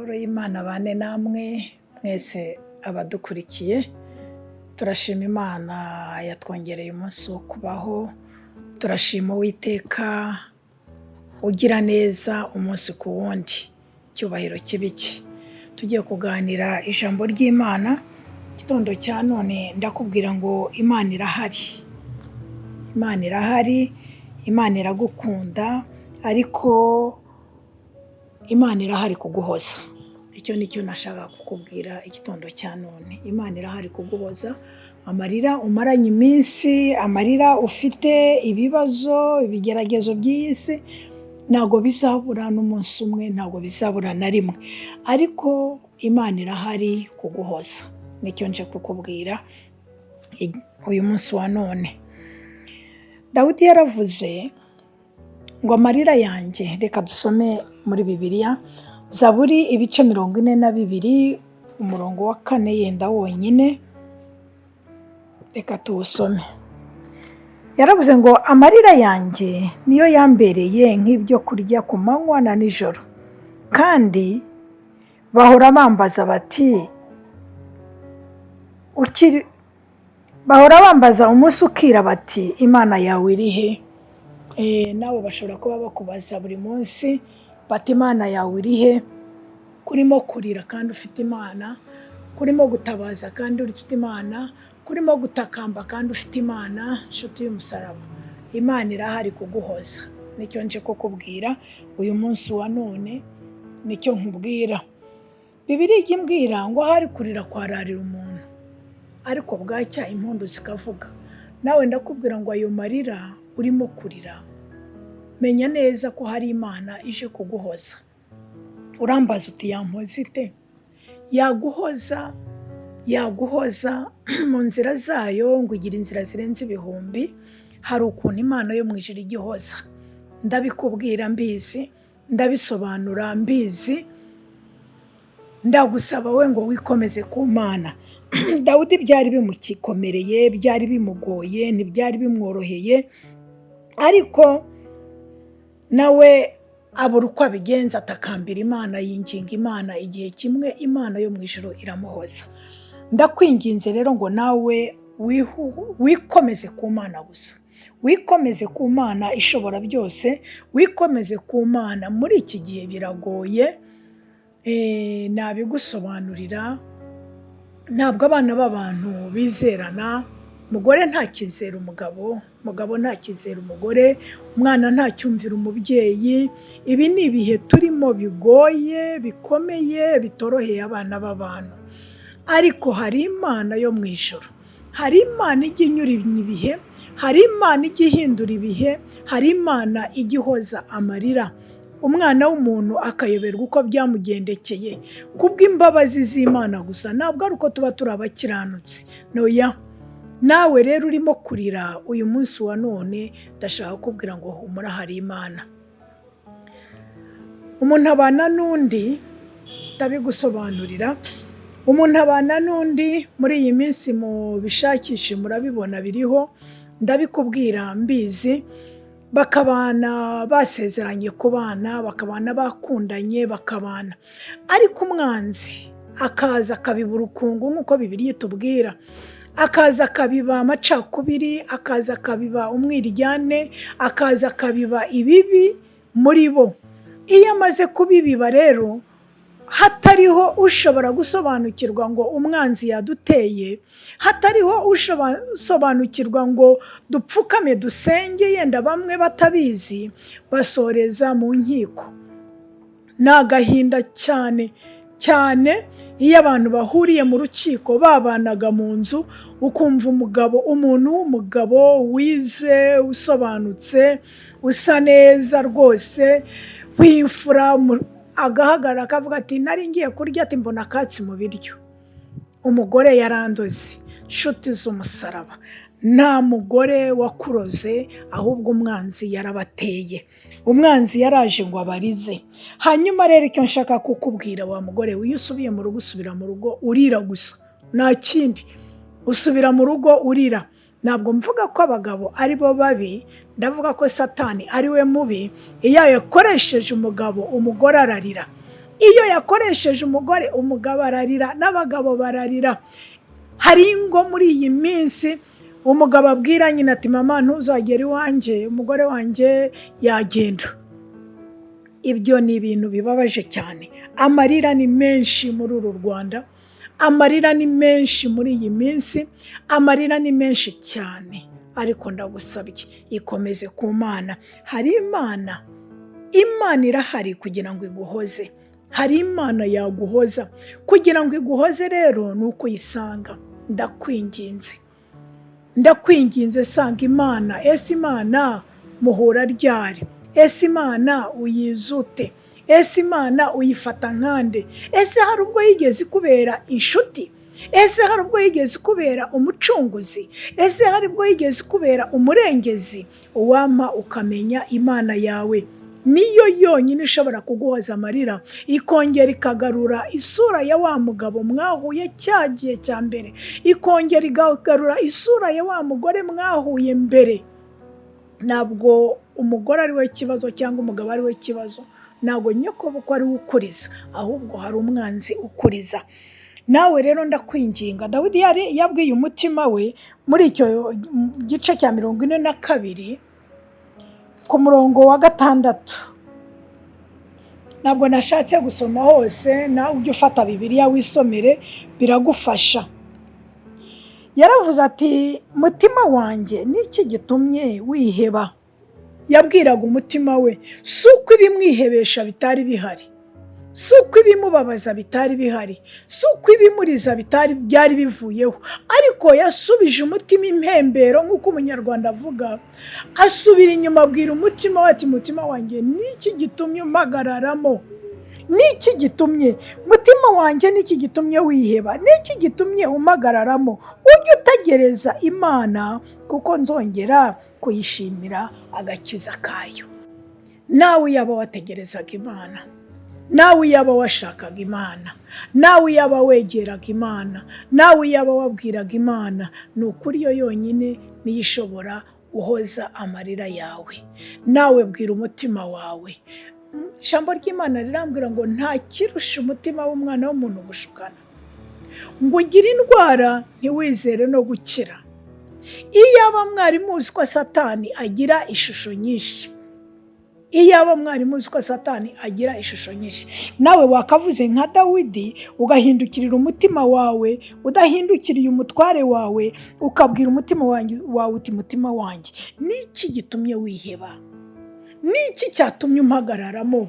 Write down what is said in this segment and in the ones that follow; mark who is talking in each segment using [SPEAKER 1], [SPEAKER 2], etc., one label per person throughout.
[SPEAKER 1] Amahoro y'Imana bane namwe mwese abadukurikiye, turashima Imana yatwongereye umunsi wo kubaho, turashima Uwiteka ugira neza umunsi ku wundi, icyubahiro kibiki. Tugiye kuganira ijambo ry'Imana, igitondo cya none ndakubwira ngo Imana irahari. Imana irahari, Imana iragukunda, ariko Imana irahari kuguhoza. Icyo nicyo nashaka kukubwira igitondo cya none. Imana irahari kuguhoza, amarira umaranye iminsi, amarira ufite, ibibazo, ibigeragezo by'isi, ntabwo bizabura n'umunsi umwe, ntabwo bizabura na rimwe, ariko Imana irahari kuguhoza. Nicyo nje kukubwira uyu munsi wa none. Dawidi yaravuze ngo amarira yanjye, reka dusome muri Bibiliya, Zaburi ibice 42 umurongo wa 4 yenda wonyine, reka tuwusome. Yaravuze ngo amarira yanjye niyo yambereye nk'ibyo kurya ku manywa na nijoro, kandi bahora bambaza bati bahora bambaza umunsi ukira bati Imana yawe iri he? Nawe bashobora kuba bakubaza buri munsi bati Imana yawe iri he? Kurimo kurira kandi ufite Imana, kurimo gutabaza kandi ufite Imana, kurimo gutakamba kandi ufite Imana. Nshuti y'umusaraba, Imana irahari kuguhoza. Nicyo nje kukubwira uyu munsi wa none, nicyo nkubwira. Bibiliya ijya imbwira ngo ahari kurira kwararira umuntu, ariko bwacya impundu zikavuga. Nawe ndakubwira ngo ayo marira urimo kurira, menya neza ko hari Imana ije kuguhoza. Urambaza uti yampoza ite? Yaguhoza mu nzira zayo, ngo igira inzira zirenze ibihumbi. Hari ukuntu Imana yo mu ijuru igihoza. Ndabikubwira mbizi, ndabisobanura mbizi, ndagusaba we ngo wikomeze ku Mana. Dawidi byari bimukikomereye, byari bimugoye, ntibyari bimworoheye, ariko nawe abura uko abigenza, atakambira Imana, yinginga Imana. Igihe kimwe Imana yo mu ijuru iramuhoza. Ndakwinginze rero ngo nawe wikomeze ku Mana gusa, wikomeze ku Mana ishobora byose, wikomeze ku Mana. Muri iki gihe biragoye, nabigusobanurira. Ntabwo abana b'abantu bizerana, umugore ntakizera umugabo, umugabo ntakizera umugore, umwana ntacyumvira umubyeyi. Ibi ni ibihe turimo bigoye, bikomeye, bitoroheye abana b'abantu, ariko hari Imana yo mu ijuru. Hari Imana ijya inyuranya ibihe, hari Imana ijya ihindura ibihe, hari Imana ijya ihoza amarira. Umwana w'umuntu akayoberwa uko byamugendekeye kubw'imbabazi z'Imana gusa, ntabwo ari uko tuba turi abakiranutsi. Noya, nawe rero urimo kurira uyu munsi wa none, ndashaka kukubwira ngo humura, hari Imana. Umuntu abana n'undi, ndabigusobanurira. Umuntu abana n'undi muri iyi minsi, mu bishakishe murabibona biriho, ndabikubwira mbizi. Bakabana basezeranye kubana, bakabana bakundanye, bakabana, ariko umwanzi akaza akabiba urukungu nk'uko Bibiliya itubwira, akaza akabiba amacakubiri, akaza akabiba umwiryane, akaza akabiba ibibi muri bo. Iyo amaze kubibiba rero, hatariho ushobora gusobanukirwa ngo umwanzi yaduteye, hatariho usobanukirwa ngo dupfukame dusenge, yenda bamwe batabizi, basoreza mu nkiko. Ni agahinda cyane cyane iyo abantu bahuriye mu rukiko, babanaga mu nzu, ukumva umuntu w'umugabo wize, usobanutse, usa neza rwose, w'imfura, agahagarara akavuga ati nari ngiye kurya, ati mbona akatsi mu biryo. Umugore yarandoze. Nshuti z'umusaraba, nta mugore wakuroze, ahubwo umwanzi yarabateye. Umwanzi yaraje ngo abarize. Hanyuma rero icyo nshaka kukubwira wa mugore, iyo usubiye mu rugo, usubira mu rugo urira gusa, nta kindi. Usubira mu rugo urira. Ntabwo mvuga ko abagabo ari bo babi, ndavuga ko Satani ari we mubi. Iyo yakoresheje umugabo, umugore ararira. iyo yakoresheje umugore, umugabo ararira n'abagabo bararira. Hari ingo muri iyi minsi umugabo abwira nyina ati mama ntuzagere iwanjye, umugore wanjye yagenda. Ibyo ni ibintu bibabaje cyane. Amarira ni menshi muri uru Rwanda, amarira ni menshi muri iyi minsi, amarira ni menshi cyane. Ariko ndagusabye ikomeze ku Mana. Hari Imana irahari kugira ngo iguhoze. Hari Imana yaguhoza. Kugira ngo iguhoze rero ni uko uyisanga. Ndakwinginze sanga Imana. Ese Imana muhura ryari? Ese Imana uyizute? Ese Imana uyifata nkande? Ese hari ubwo yigeze ikubera inshuti? Ese hari ubwo yigeze ikubera umucunguzi? Ese hari ubwo yigeze ikubera umurengezi? Uwampa ukamenya Imana yawe niyo yonyine ishobora kuguhoza amarira, ikongera ikagarura isura ya wa mugabo mwahuye cya gihe cya mbere, ikongera ikagarura isura ya wa mugore mwahuye mbere. Ntabwo umugore ari we kibazo cyangwa umugabo ari we kibazo, ntabwo nyokobukwe ari we ukuriza, ahubwo hari umwanzi ukuriza. Nawe rero ndakwinginga. Dawidi yabwiye umutima we muri icyo gice cya 42 ku murongo wa 6. Ntabwo nashatse gusoma hose, nawe ujye ufata Bibiliya wisomere biragufasha. Yaravuze ati mutima wanjye niki gitumye wiheba? Yabwiraga umutima we, si uko ibimwihebesha bitari bihari, si uko ibimubabaza bitari bihari, si uko ibimuriza byari bivuyeho, ariko yasubije umutima impembero nk'uko umunyarwanda avuga. Asubira inyuma abwira umutima we ati mutima wanjye niki gitumye umpagararamo? Niki gitumye mutima wanjye, niki gitumye wiheba? Niki gitumye umpagararamo? Ujye utegereza Imana kuko nzongera kuyishimira agakiza kayo. Nawe yaba wategerezaga Imana, nawe yaba washakaga Imana, nawe yaba wegeraga Imana, nawe yaba wabwiraga Imana, ni ukuri yo yonyine niyo ishobora guhoza amarira yawe. Nawe bwira umutima wawe. Ijambo ry'Imana rirambwira ngo nta kirusha umutima w'umwana w'umuntu gushukana, ngo ugire indwara ntiwizere no gukira. Iyaba mwari muzi ko Satani agira ishusho nyinshi, iyaba mwari muzi ko Satani agira ishusho nyinshi, nawe wakavuze nka Dawidi ugahindukirira umutima wawe, udahindukiriye umutware wawe, ukabwira umutima wawe uti mutima wanjye niki gitumye wiheba? Niki cyatumye umpagararamo?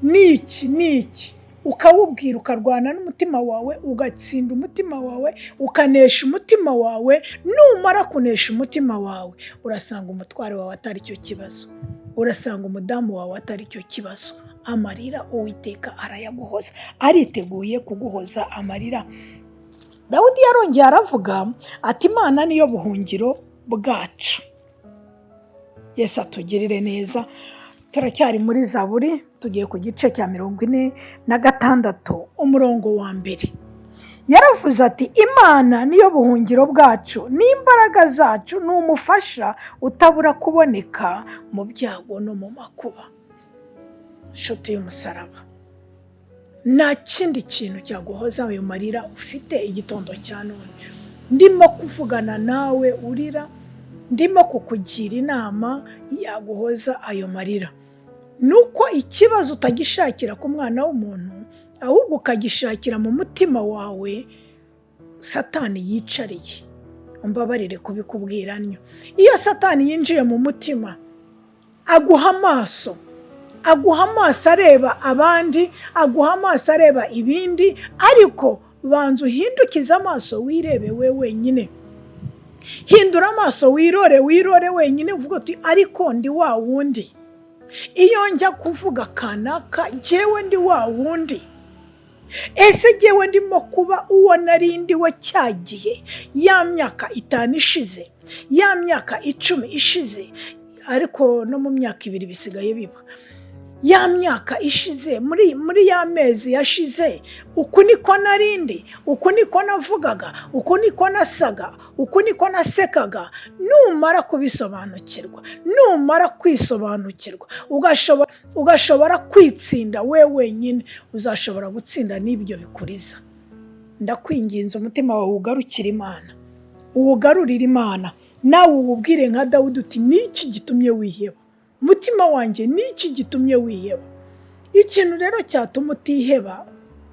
[SPEAKER 1] Niki ukawubwira, ukarwana n'umutima wawe, ugatsinda umutima wawe, ukanesha umutima wawe. Numara kunesha umutima wawe, urasanga umutware wawe atari cyo kibazo, urasanga umudamu wawe atari cyo kibazo. Amarira Uwiteka arayaguhoza, ariteguye kuguhoza amarira. Dawidi yarongeye aravuga ati Imana niyo buhungiro bwacu. Yesu atugirire neza. Turacyari muri Zaburi, tugiye ku gice cya 46 umurongo wa 1. Yaravuze ati Imana niyo buhungiro bwacu, n'imbaraga zacu, n'umufasha utabura kuboneka mu byago no mu makuba. Nshuti y'umusaraba, nta kindi kintu cyaguhoza ayo marira ufite igitondo cya none. Ndimo kuvugana nawe urira, ndimo kukugira inama yaguhoza ayo marira. Nuko ikibazo utagishakira ku mwana w'umuntu, ahubwo ukagishakira mu mutima wawe Satani yicariye. Umbabarire kubikubwira nnyo. Iyo Satani yinjiye mu mutima, aguha amaso areba abandi, aguha amaso areba ibindi, ariko banza uhindukize amaso wirebe we wenyine. Hindura amaso wirore wenyine, uvuga uti ariko ndi wa wundi. Iyo njya kuvuga kanaka, jewe ndi wa wundi. Ese jewe ndimo kuba uwo narindi we cyagiye, ya myaka 5 ishize, ya myaka 10 ishize, ariko no mu myaka 2 bisigaye biba. ya myaka ishize, muri ya mezi yashize, uku niko narindi, uku niko navugaga, uku niko nasaga, uku niko nasekaga. Numara kubisobanukirwa, numara kwisobanukirwa, ugashobora kwitsinda we wenyine, uzashobora gutsinda n'ibyo bikuriza. Ndakwinginze umutima wawe ugarukire Imana, uwugarurire Imana, nawe uwubwire nka Dawudi uti niki gitumye wiheba? Umutima wanjye niki gitumye wiheba? Ikintu rero cyatuma utiheba,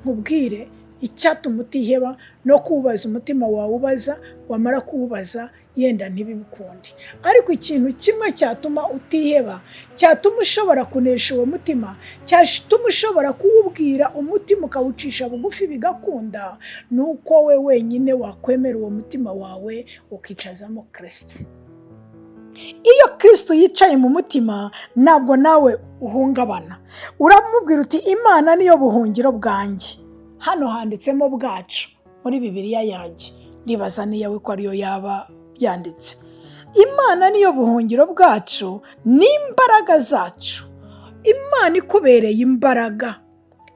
[SPEAKER 1] nkubwire icyatuma utiheba, no kubaza umutima wawe ubaza, wamara kuwubaza yenda ntibikundi. Ariko ikintu kimwe cyatuma utiheba, cyatuma ushobora kunesha uwo mutima, cyatuma ushobora kuwubwira umutima ukawucisha bugufi bigakunda, nuko we wenyine wakwemera uwo mutima wawe ukicazamo Kristo. Iyo Kristo yicaye mu mutima, ntabwo nawe uhungabana. Uramubwira uti Imana niyo buhungiro bwanjye. Hano handitsemo bwacu muri Bibiliya yanjye, nibaza niyawe ko ariyo yaba byanditse. Imana niyo buhungiro bwacu, n'imbaraga zacu. Imana ikubereye imbaraga,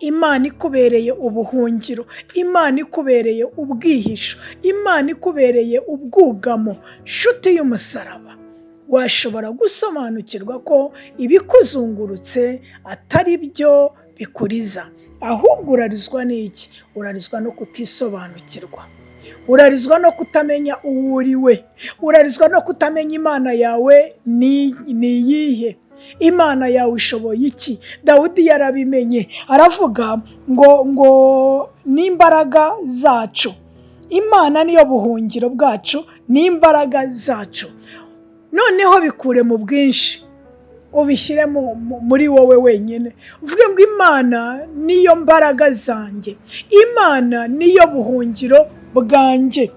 [SPEAKER 1] Imana ikubereye ubuhungiro, Imana ikubereye ubwihisho, Imana ikubereye ubwugamo. Nshuti y'umusaraba, washobora gusobanukirwa ko ibikuzungurutse atari byo bikuriza, ahubwo urarizwa n'iki? Urarizwa no kutisobanukirwa, urarizwa no kutamenya uwo uriwe, urarizwa no kutamenya Imana yawe ni iyihe, Imana yawe ishoboye iki. Dawudi yarabimenye, aravuga ngo n'imbaraga zacu. Imana niyo buhungiro bwacu, n'imbaraga zacu. Noneho bikure mu bwinshi, ubishyire muri wowe wenyine, uvuge ngo Imana niyo mbaraga zanjye, Imana niyo buhungiro bwanjye.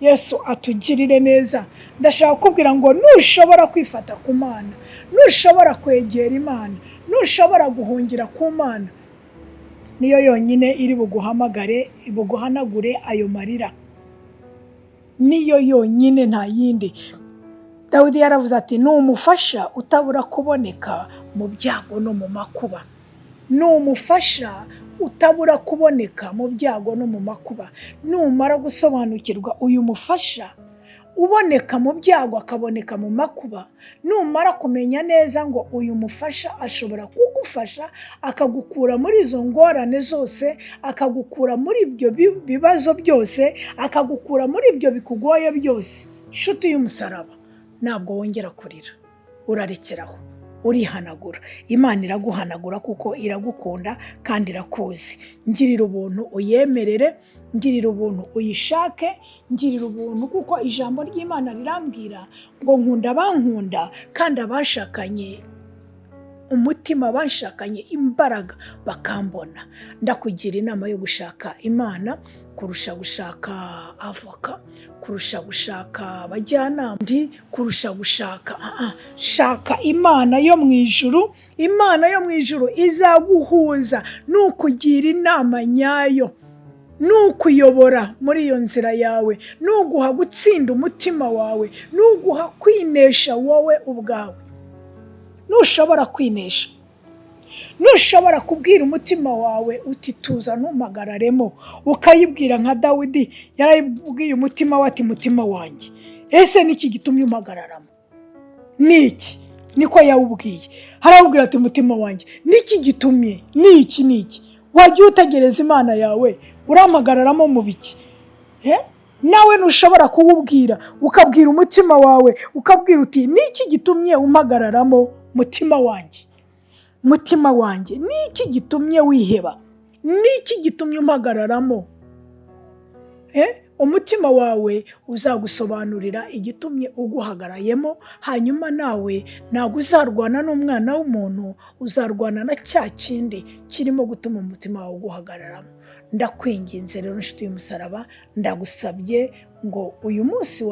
[SPEAKER 1] Yesu atugirire neza. Ndashaka kubwira ngo nushobora kwifata ku Mana, nushobora kwegera Imana, nushobora guhungira ku Mana, niyo yonyine iri buguhamagare, buguhanagure ayo marira. Niyo yonyine, nta yindi. Dawidi yaravuze ati numufasha utabura kuboneka mu byago no mu makuba. Numufasha utabura kuboneka mu byago no mu makuba. Numara gusobanukirwa uyu mufasha uboneka mu byago akaboneka mu makuba, numara kumenya neza ngo uyu mufasha ashobora kugufasha akagukura muri izo ngorane zose, akagukura muri ibyo bibazo byose, akagukura muri ibyo bikugoye byose, nshuti y'umusaraba, ntabwo wongera kurira, urarekeraho, urihanagura. Imana iraguhanagura kuko iragukunda kandi irakuzi. Ngirira ubuntu uyemerere, ngirira ubuntu uyishake, ngirira ubuntu kuko ijambo ry'Imana rirambwira ngo nkunda abankunda kandi abashakanye umutima, bashakanye imbaraga bakambona. Ndakugira inama yo gushaka Imana kurusha gushaka avoka, kurusha gushaka abajyanama, kurusha gushaka shaka Imana yo mu ijuru. Imana yo mu ijuru izaguhuza, nukugira inama nyayo, nukuyobora muri iyo nzira yawe, nuguha gutsinda umutima wawe, nuguha kwinesha wowe ubwawe. Nushobora kwinesha, nushobora kubwira umutima wawe uti tuza ntumpagararemo, ukayibwira nka Dawidi yarayibwiye umutima we ati mutima wanjye, ese niki gitumye umpagararamo? Niki? Niko yawubwiye. Harawubwira ati mutima wanjye, niki gitumye? Niki? Wajya utegereza Imana yawe, urampagararamo mu biki? Nawe nushobora kuwubwira, ukabwira umutima wawe, ukabwira uti niki gitumye umpagararamo mutima wanjye? Mutima wanjye, niki gitumye wiheba? Niki gitumye umpagararamo? Umutima wawe uzagusobanurira igitumye uguhagarayemo, hanyuma nawe ntabwo uzarwana n'umwana w'umuntu, uzarwana na cya kindi kirimo gutuma umutima wawe uguhagararamo. Ndakwinginze rero nshuti y'umusaraba, ndagusabye ngo uyu munsi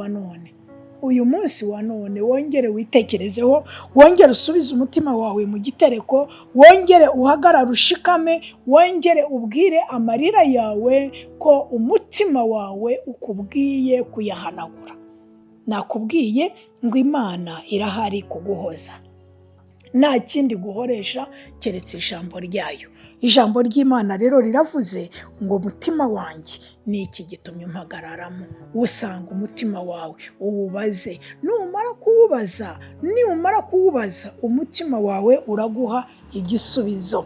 [SPEAKER 1] wa none wongere witekerezeho, wongere usubize umutima wawe mu gitereko, wongere uhagarare ushikame, wongere ubwire amarira yawe ko umutima wawe ukubwiye kuyahanagura. Nakubwiye ngo Imana irahari kuguhoza. nta kindi guhoresha keretse ijambo ryayo. Ijambo ry'Imana rero riravuze ngo umutima wanjye ni iki gitumye umpagararamo. Usanga umutima wawe uwubaze, numara kuwubaza umutima wawe uraguha igisubizo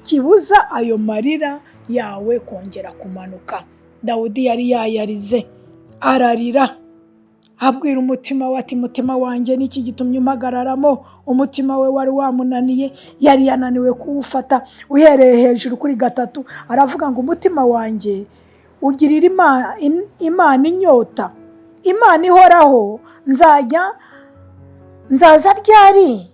[SPEAKER 1] kibuza ayo marira yawe kongera kumanuka. Dawudi yari yayarize ararira, abwira umutima we ati mutima wanjye niki gitumye umpagararamo. Umutima we wari wamunaniye, yari yananiwe kuwufata. Uhereye hejuru kuri 3 aravuga ngo umutima wanjye ugirira Imana inyota, Imana ihoraho, nzaza ryari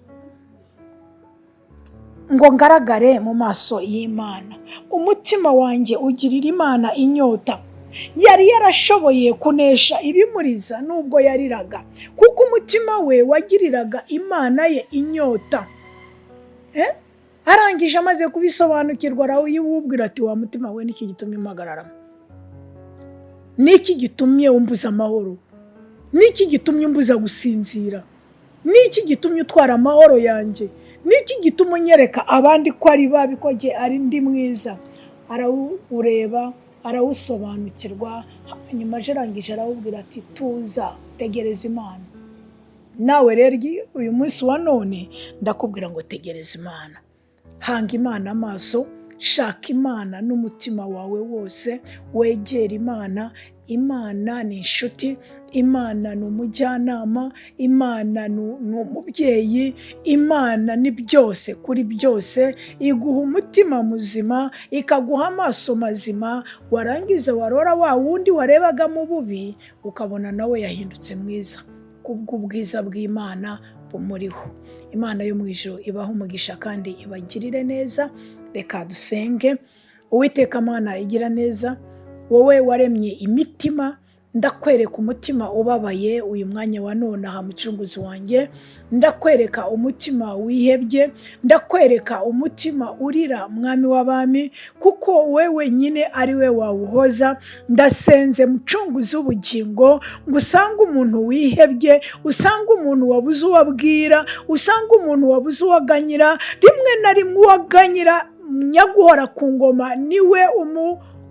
[SPEAKER 1] ngo ngaragare mu maso y'Imana. Umutima wanjye ugirira Imana inyota. Yari yarashoboye kunesha ibimuriza nubwo yariraga, kuko umutima we wagiriraga Imana ye inyota. Arangije amaze kubisobanukirwa arawubwira ati wa mutima we niki gitumye umpagararamo, niki gitumye umbuza amahoro, niki gitumye umbuza gusinzira, niki gitumye utwara amahoro yanjye, niki gitumye unyereka abandi ko ari babi ko jye ari ndi mwiza. Arawureba, arawusobanukirwa, hanyuma arangije arawubwira ati tuza, tegereza Imana. Nawe rero uyu munsi wa none ndakubwira ngo tegereza Imana, hanga Imana amaso, shaka Imana n'umutima wawe wose, wegera Imana. Imana ni inshuti, Imana ni umujyanama, Imana ni umubyeyi, Imana ni byose kuri byose. Iguha umutima muzima, ikaguha amaso mazima, warangiza warora wa wundi warebaga mu bubi ukabona nawe yahindutse mwiza kubw'ubwiza bw'Imana bumuriho. Imana yo mu ijuru ibaha umugisha kandi ibagirire neza. Reka dusenge. Uwiteka Mana igira neza, wowe waremye imitima, ndakwereka umutima ubabaye uyu mwanya wa none aha mucunguzi wanjye. Ndakwereka umutima wihebye, ndakwereka umutima urira mwami w'abami, kuko wewe nyine ari we wawuhoza. Ndasenze mucunguzi w'ubugingo ngo usange umuntu wihebye, usange umuntu wabuze uwabwira, usange umuntu wabuze uwaganyira. Rimwe na rimwe uwaganyira nyaguhora ku ngoma niwe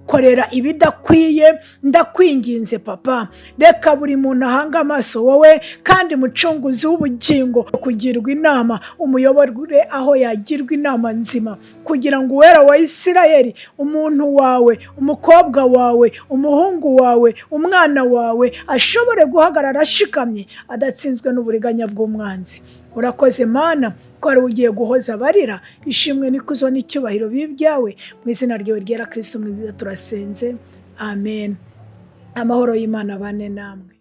[SPEAKER 1] korera ibidakwiye. Ndakwinginze papa, reka buri muntu ahanga amaso wowe kandi mucunguzi w'ubugingo kugirwa inama, umuyoborwe aho yagirwa inama nzima, kugira ngo uwera wa Isirayeli, umuntu wawe, umukobwa wawe, umuhungu wawe, umwana wawe ashobore guhagarara ashikamye adatsinzwe n'uburiganya bw'umwanzi. Urakoze Mana ko ari ugiye guhoza abarira. Ishimwe n'ikuzo n'icyubahiro bibyawe mu izina ryawe ryera Kristo mwiza turasenze, amen. Amahoro y'Imana bane namwe.